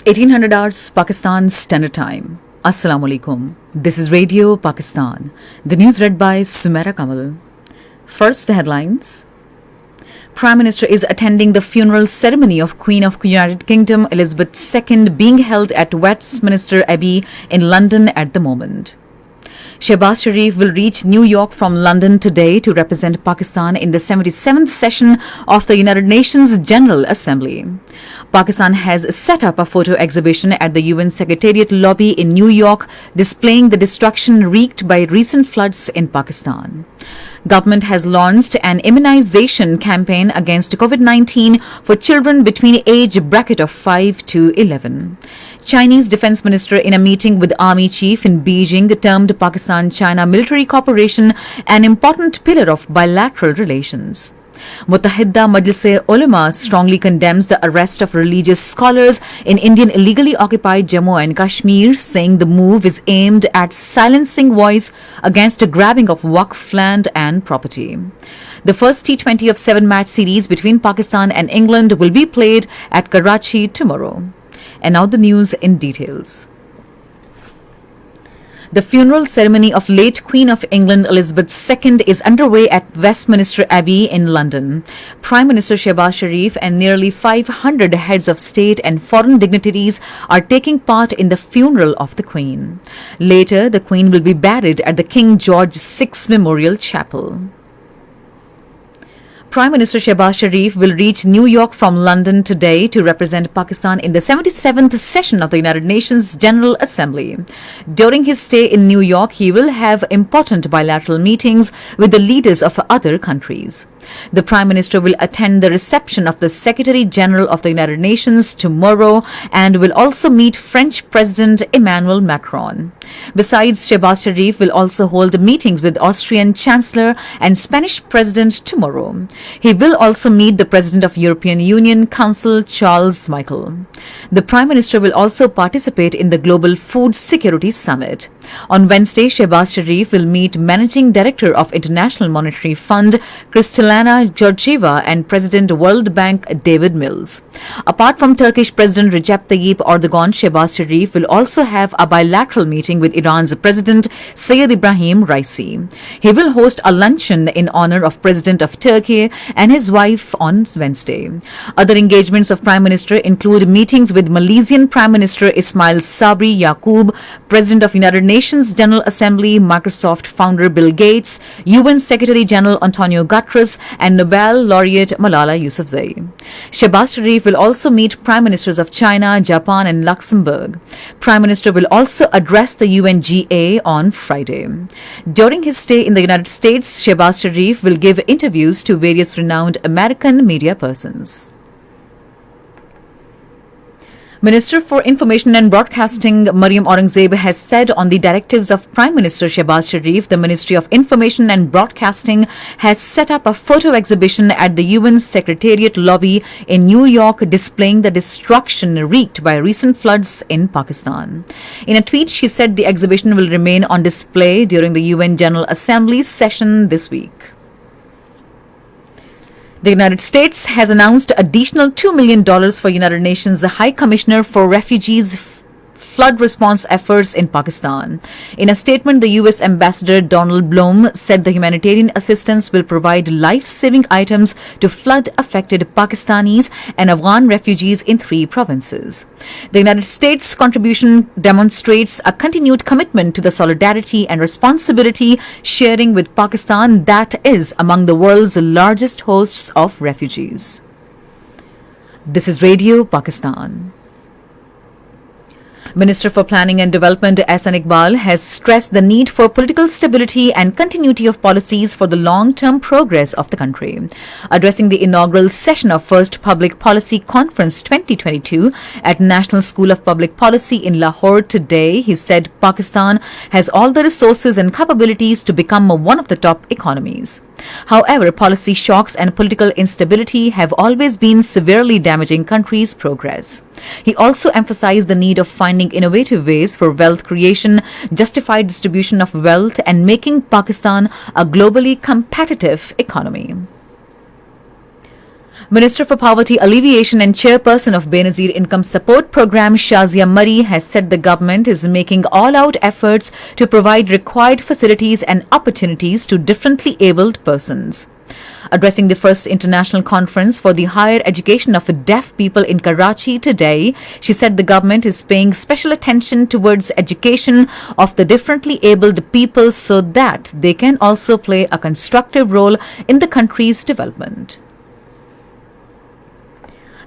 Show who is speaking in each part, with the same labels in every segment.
Speaker 1: 1800 hours Pakistan Standard Time. Assalamu alaikum. This is Radio Pakistan. The news read by Sumaira Kamal. First, the headlines. Prime Minister is attending the funeral ceremony of Queen of United Kingdom Elizabeth II being held at Westminster Abbey in London at the moment. Shehbaz Sharif will reach New York from London today to represent Pakistan in the 77th session of the United Nations General Assembly. Pakistan has set up a photo exhibition at the UN Secretariat lobby in New York displaying the destruction wreaked by recent floods in Pakistan. Government has launched an immunization campaign against COVID-19 for children between age bracket of 5 to 11. Chinese Defense Minister in a meeting with Army Chief in Beijing termed Pakistan-China military cooperation an important pillar of bilateral relations. Muttahida Majlis-e-Ulama strongly condemns the arrest of religious scholars in Indian illegally occupied Jammu and Kashmir, saying the move is aimed at silencing voice against the grabbing of Waqf land and property. The first T20 of 7-match series between Pakistan and England will be played at Karachi tomorrow. And now the news in details. The funeral ceremony of late Queen of England Elizabeth II is underway at Westminster Abbey in London. Prime Minister Shehbaz Sharif and nearly 500 heads of state and foreign dignitaries are taking part in the funeral of the Queen. Later, the Queen will be buried at the King George VI Memorial Chapel. Prime Minister Shehbaz Sharif will reach New York from London today to represent Pakistan in the 77th session of the United Nations General Assembly. During his stay in New York, he will have important bilateral meetings with the leaders of other countries. The Prime Minister will attend the reception of the Secretary General of the United Nations tomorrow and will also meet French President Emmanuel Macron. Besides, Shehbaz Sharif will also hold meetings with Austrian Chancellor and Spanish President tomorrow. He will also meet the President of European Union Council, Charles Michel. The Prime Minister will also participate in the Global Food Security Summit. On Wednesday, Shehbaz Sharif will meet Managing Director of International Monetary Fund, Kristalina Georgieva, and President World Bank, David Mills. Apart from Turkish President Recep Tayyip Erdogan, Shehbaz Sharif will also have a bilateral meeting with Iran's President Sayyid Ibrahim Raisi. He will host a luncheon in honor of President of Turkey and his wife on Wednesday. Other engagements of Prime Minister include meetings with Malaysian Prime Minister Ismail Sabri Yaqub, President of United Nations General Assembly, Microsoft founder Bill Gates, UN Secretary General Antonio Guterres, and Nobel laureate Malala Yousafzai. Shehbaz Sharif will also meet Prime Ministers of China, Japan, and Luxembourg. Prime Minister will also address the UNGA on Friday. During his stay in the United States, Shehbaz Sharif will give interviews to various renowned American media persons. Minister for Information and Broadcasting Mariam Aurangzeb has said on the directives of Prime Minister Shehbaz Sharif, the Ministry of Information and Broadcasting has set up a photo exhibition at the UN Secretariat lobby in New York displaying the destruction wreaked by recent floods in Pakistan. In a tweet, she said the exhibition will remain on display during the UN General Assembly session this week. The United States has announced additional $2 million for United Nations High Commissioner for Refugees flood response efforts in Pakistan. In a statement, the U.S. Ambassador Donald Blum said the humanitarian assistance will provide life-saving items to flood-affected Pakistanis and Afghan refugees in 3 provinces. The United States' contribution demonstrates a continued commitment to the solidarity and responsibility sharing with Pakistan that is among the world's largest hosts of refugees. This is Radio Pakistan. Minister for Planning and Development Ahsan Iqbal has stressed the need for political stability and continuity of policies for the long-term progress of the country. Addressing the inaugural session of First Public Policy Conference 2022 at National School of Public Policy in Lahore today, he said Pakistan has all the resources and capabilities to become one of the top economies. However, policy shocks and political instability have always been severely damaging countries' progress. He also emphasized the need of finding innovative ways for wealth creation, justified distribution of wealth, and making Pakistan a globally competitive economy. Minister for Poverty Alleviation and Chairperson of Benazir Income Support Program Shazia Mari has said the government is making all-out efforts to provide required facilities and opportunities to differently abled persons. Addressing the first international conference for the higher education of deaf people in Karachi today, she said the government is paying special attention towards education of the differently abled people so that they can also play a constructive role in the country's development.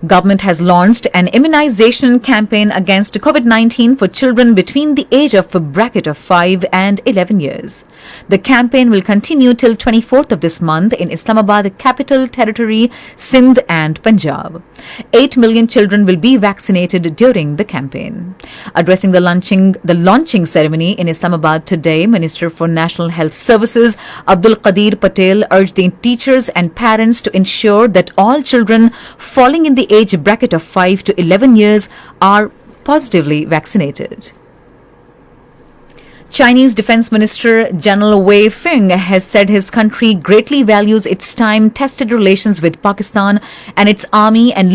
Speaker 1: Government has launched an immunization campaign against COVID-19 for children between the age of bracket of 5 and 11 years. The campaign will continue till 24th of this month in Islamabad, Capital Territory, Sindh and Punjab. 8 million children will be vaccinated during the campaign. Addressing the launching ceremony in Islamabad today, Minister for National Health Services Abdul Qadir Patel urged the teachers and parents to ensure that all children falling in the age bracket of 5 to 11 years are positively vaccinated. Chinese Defense Minister General Wei Feng has said his country greatly values its time-tested relations with Pakistan and its army and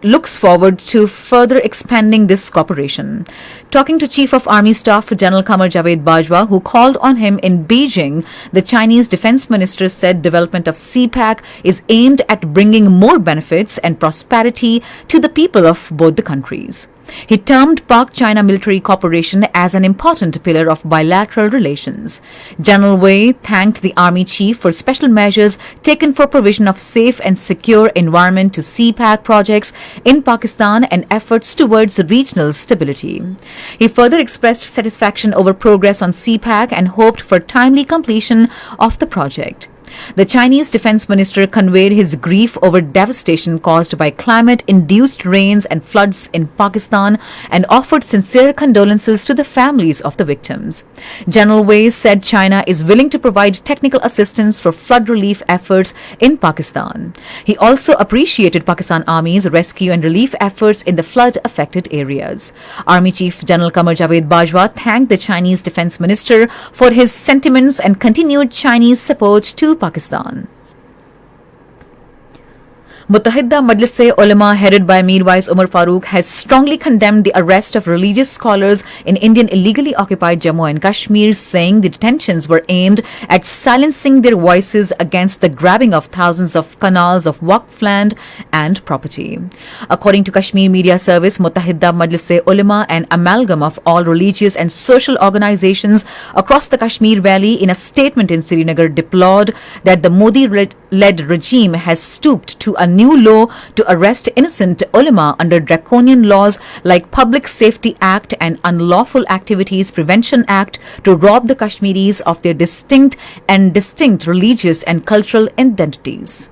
Speaker 1: looks forward to further expanding this cooperation. Talking to Chief of Army Staff General Qamar Javed Bajwa, who called on him in Beijing, the Chinese Defense Minister said development of CPAC is aimed at bringing more benefits and prosperity to the people of both the countries. He termed Pak-China military cooperation as an important pillar of bilateral relations. General Wei thanked the army chief for special measures taken for provision of safe and secure environment to CPAC projects in Pakistan and efforts towards regional stability. He further expressed satisfaction over progress on CPAC and hoped for timely completion of the project. The Chinese Defense Minister conveyed his grief over devastation caused by climate-induced rains and floods in Pakistan and offered sincere condolences to the families of the victims. General Wei said China is willing to provide technical assistance for flood relief efforts in Pakistan. He also appreciated Pakistan Army's rescue and relief efforts in the flood-affected areas. Army Chief General Qamar Javed Bajwa thanked the Chinese Defense Minister for his sentiments and continued Chinese support to Pakistan. Muttahida Majlis-e-Ulama, headed by Mirwais Umar Farooq, has strongly condemned the arrest of religious scholars in Indian illegally occupied Jammu and Kashmir, saying the detentions were aimed at silencing their voices against the grabbing of thousands of canals of Waqf land and property. According to Kashmir Media Service, Muttahida Majlis-e-Ulama, an amalgam of all religious and social organizations across the Kashmir Valley, in a statement in Srinagar, deplored that the Modi-led regime has stooped to a new law to arrest innocent ulama under draconian laws like Public Safety Act and Unlawful Activities Prevention Act to rob the Kashmiris of their distinct religious and cultural identities.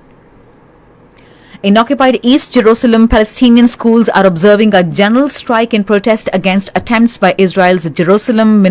Speaker 1: In occupied East Jerusalem, Palestinian schools are observing a general strike in protest against attempts by Israel's Jerusalem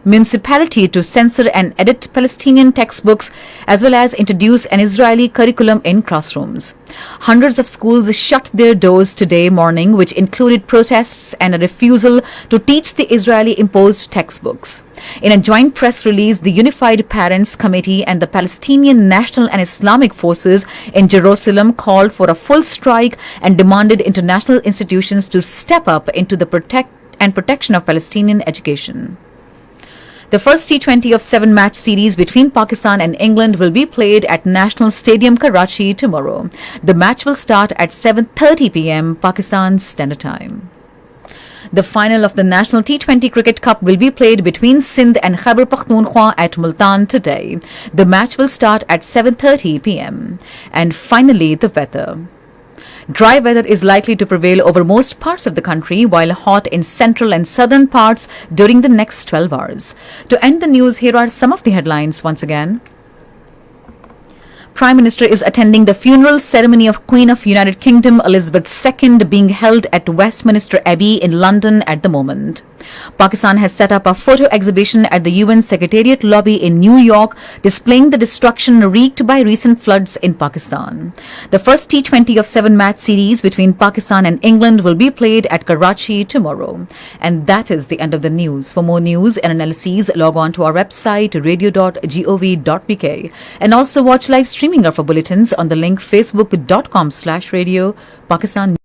Speaker 1: municipality to censor and edit Palestinian textbooks as well as introduce an Israeli curriculum in classrooms. Hundreds of schools shut their doors today morning, which included protests and a refusal to teach the Israeli-imposed textbooks. In a joint press release, the Unified Parents Committee and the Palestinian National and Islamic Forces in Jerusalem called for a full strike and demanded international institutions to step up into the protection of Palestinian education. The first T20 of 7-match series between Pakistan and England will be played at National Stadium, Karachi tomorrow. The match will start at 7:30 p.m. Pakistan Standard Time. The final of the National T20 Cricket Cup will be played between Sindh and Khyber Pakhtunkhwa at Multan today. The match will start at 7:30 p.m. And finally, the weather. Dry weather is likely to prevail over most parts of the country, while hot in central and southern parts during the next 12 hours. To end the news, here are some of the headlines once again. Prime Minister is attending the funeral ceremony of Queen of United Kingdom Elizabeth II being held at Westminster Abbey in London at the moment. Pakistan has set up a photo exhibition at the UN Secretariat lobby in New York, displaying the destruction wreaked by recent floods in Pakistan. The first T20 of 7-match series between Pakistan and England will be played at Karachi tomorrow. And that is the end of the news. For more news and analyses, log on to our website radio.gov.pk and also watch live streaming of our bulletins on the link facebook.com/radio Pakistan.